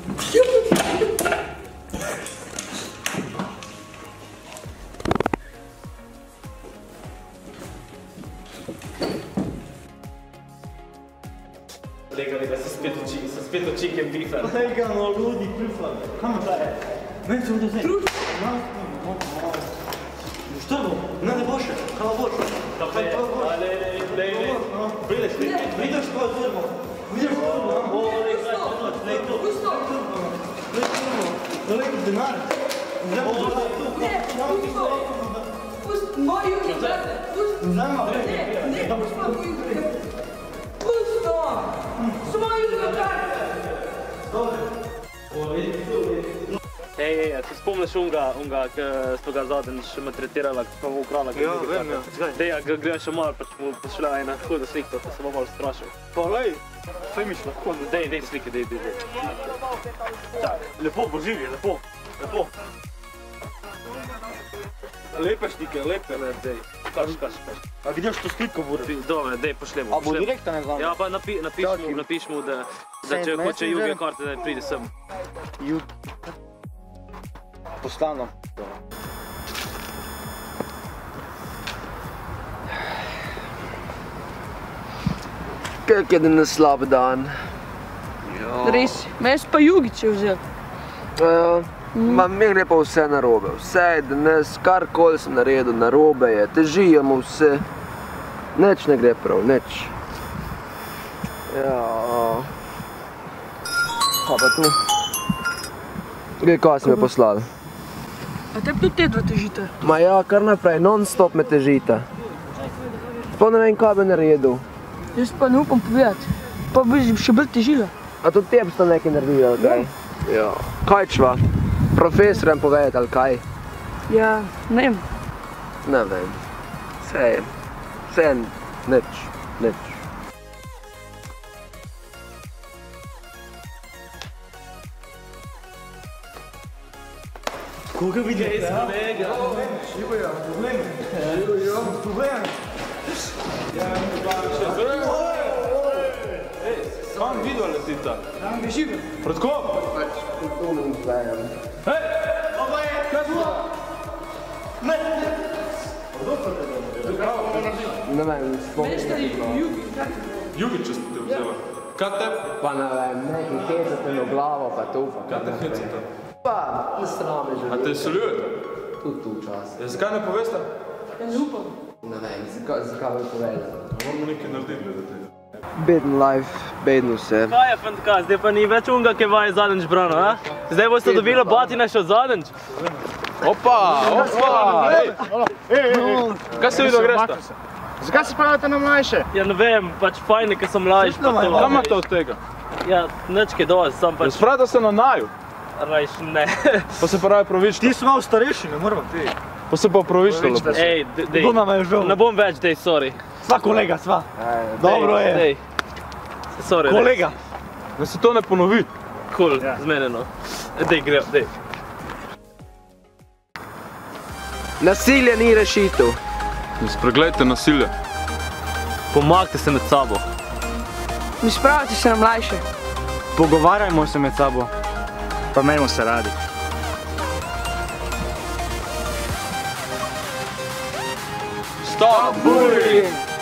Lega, so spet oči, ki je bifar. Lega, no, ludi, bifar. Kam je je? Meni se vode vzeti. Truš? Što bo? Ne boš, kaj boš? Prideš, vidiš tvojo zrbo. Vidiš tvojo zrbo. Pusto! Daleko denar. Ne, pusto! Pusto, moj jugi, brate, pusto! Ne, pusto, moj jugi. Pusto! So moj jugi, brate! Ej, se spomniš unga, ki smo ga zadnjič maltretirala, ko smo ukrala? Ja, vem, ja. Dej, grem še malo, pa mu pošla ena huda slika, pa se bo malo strašil. Pa lej, saj miš lahko. Dej slike, dej. Lepo, poživi, lepo. Lepe štike, lepe. Dej, kaš. A vidiš to sliko bude? Dobre, dej, pošljemo. A bo direktno ne znam? Ja, pa napiš mu, da če hoče Juge karte, da pride sem. Postano. Kak je danes slab dan. Res, meni pa Jugič je vzel. Mi gre pa vse narobe. Vse je danes, karkoli sem naredil, narobe je. Težijemo vse. Nič ne gre prav, nič. Ja. Kaj pa tu? Kaj si me poslal? A tebi tudi te dva težite? Ma ja, kar naprej, non-stop me težite. Pa ne vem, kaj bi naredil. Jaz pa ne upam povedati. Pa bi še bolj težila. A tudi tebi sta nekaj naredila, kaj? Ja. Kaj čva? Profesorem povedati, ali kaj? Ja, ne vem. Ne vem. Vse nič. Koga vidiš? Kolega. Živajo, problem. Kam video letita? Tam bi živel. Pred kom? Hej! Kaj smo? Ne! Ne vem, Mešta je Jugi. Jugića ste te vzela. Kad te? pa ne vem, nekaj hecate na glavo, pa to pa. Kad te hecate? Pa, ne srame že. A te soljujete? Tudi tu včasih. Ja, zakaj ne poveste? Ja ne upam. Ne vem, zakaj bi povedal. Moramo nekaj narediti glede tega. Beden life, bedno vse. Kaj je fantka, zdaj pa ni več unga, ki vaje zadnjič brano, a? Zdaj boste dobila batina še od zadnjič. Opa! Kaj se videl greš ta? Zakaj se pravite na mlajše? Ja ne vem, pač fajn je, ker sem mlajši pa to. Kaj imate od tega? Ja, nič kaj dosti, sam pač Spravi, da se na naju. rajš ne. Pa se pravi pravično. Ti si malo starejši, ne moram ti. Pa se pa pravično lepo. Ej, dej. Kdo nam je žal? Ne bom več, dej, sorry. Sva kolega, sva. Dobro je. Dej. Sorry. Kolega. Da se to ne ponovi. Cool, zmenjeno. Dej, grem, dej. Nasilje ni rešitev. Spreglejte nasilje. Pomagajte se med sabo. Mi spravite se na mlajše. Pogovarjajmo se med sabo. Pa imejmo se radi. Stop bullying!